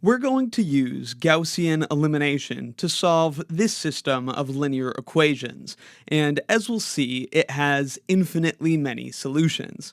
We're going to use Gaussian elimination to solve this system of linear equations, and as we'll see, it has infinitely many solutions.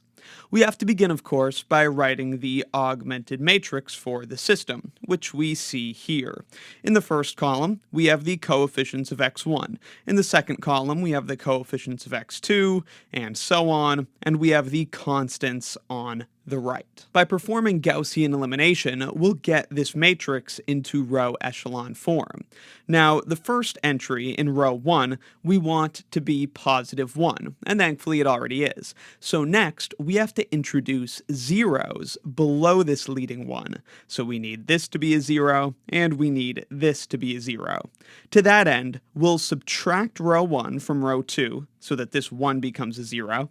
We have to begin, of course, by writing the augmented matrix for the system, which we see here. In the first column, we have the coefficients of x1. In the second column, we have the coefficients of x2, and so on, and we have the constants on the right. By performing Gaussian elimination, we'll get this matrix into row echelon form. Now, the first entry in row 1, we want to be positive 1, and thankfully it already is. So next, we have to introduce zeros below this leading 1. So we need this to be a 0, and we need this to be a 0. To that end, we'll subtract row 1 from row 2, so that this 1 becomes a 0,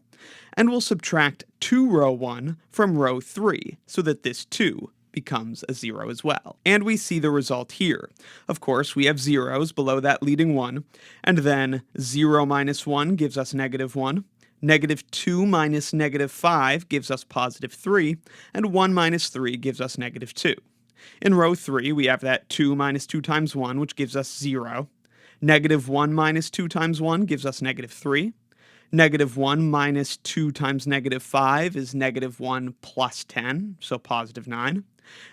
and we'll subtract 2 row 1 from row 3, so that this 2 becomes a 0 as well. And we see the result here. Of course, we have zeros below that leading 1, and then 0 minus 1 gives us negative 1, negative 2 minus negative 5 gives us positive 3, and 1 minus 3 gives us negative 2. In row 3, we have that 2 minus 2 times 1, which gives us 0. Negative 1 minus 2 times 1 gives us negative 3. Negative 1 minus 2 times negative 5 is negative 1 plus 10, so positive 9.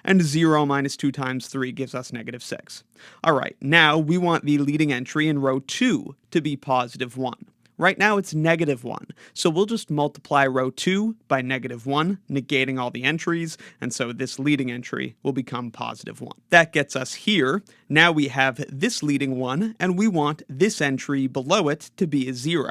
And 0 minus 2 times 3 gives us negative 6. All right, now we want the leading entry in row 2 to be positive 1. Right now it's negative 1, so we'll just multiply row 2 by negative 1, negating all the entries, and so this leading entry will become positive 1. That gets us here. Now we have this leading 1, and we want this entry below it to be a 0.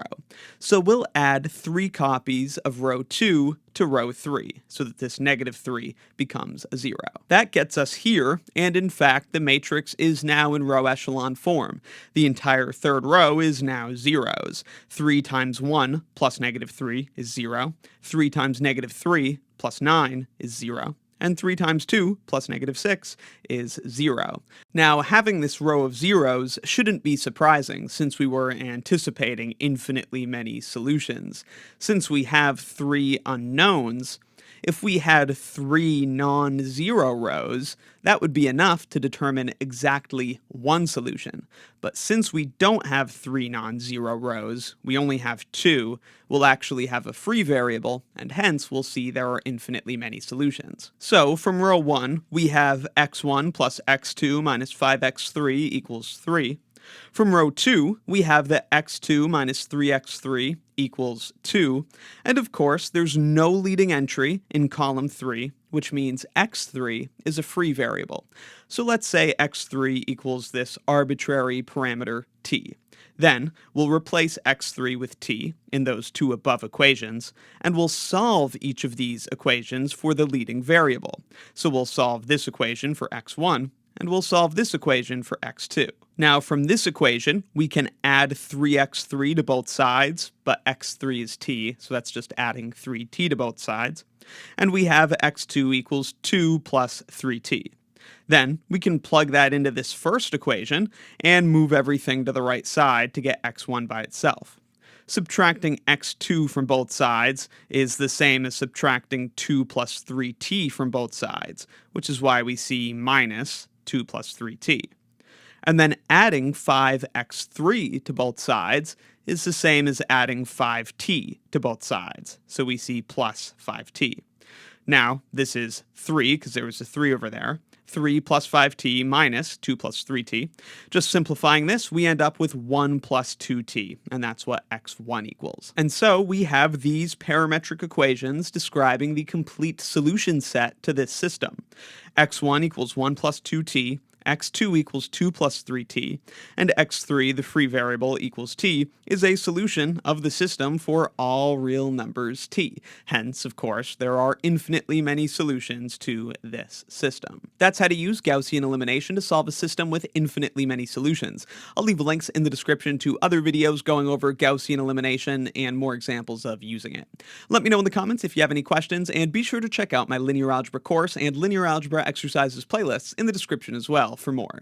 So we'll add 3 copies of row 2 to row 3, so that this negative 3 becomes a 0. That gets us here, and in fact, the matrix is now in row echelon form. The entire third row is now zeros. 3 times 1 plus negative 3 is 0. 3 times negative 3 plus 9 is 0. And 3 times 2 plus negative 6 is 0. Now, having this row of zeros shouldn't be surprising, since we were anticipating infinitely many solutions. Since we have 3 unknowns, if we had 3 non-zero rows, that would be enough to determine exactly one solution. But since we don't have 3 non-zero rows, we only have 2, we'll actually have a free variable, and hence we'll see there are infinitely many solutions. So from row 1, we have x1 plus x2 minus 5x3 equals 3. From row 2, we have that x2 minus 3x3 equals 2, and of course there's no leading entry in column 3, which means x3 is a free variable. So let's say x3 equals this arbitrary parameter t. Then we'll replace x3 with t in those 2 above equations, and we'll solve each of these equations for the leading variable. So we'll solve this equation for x1, and we'll solve this equation for x2. Now, from this equation, we can add 3x3 to both sides, but x3 is t, so that's just adding 3t to both sides. And we have x2 equals 2 plus 3t. Then we can plug that into this first equation and move everything to the right side to get x1 by itself. Subtracting x2 from both sides is the same as subtracting 2 plus 3t from both sides, which is why we see minus 2 plus 3t. And then adding 5x3 to both sides is the same as adding 5t to both sides, so we see plus 5t. Now, this is 3, because there was a 3 over there. 3 plus 5t minus 2 plus 3t. Just simplifying this, we end up with 1 plus 2t, and that's what x1 equals. And so we have these parametric equations describing the complete solution set to this system. x1 equals 1 plus 2t, x2 equals 2 plus 3t, and x3, the free variable, equals t, is a solution of the system for all real numbers t. Hence, of course, there are infinitely many solutions to this system. That's how to use Gaussian elimination to solve a system with infinitely many solutions. I'll leave links in the description to other videos going over Gaussian elimination and more examples of using it. Let me know in the comments if you have any questions, and be sure to check out my linear algebra course and linear algebra exercises playlists in the description as well for more.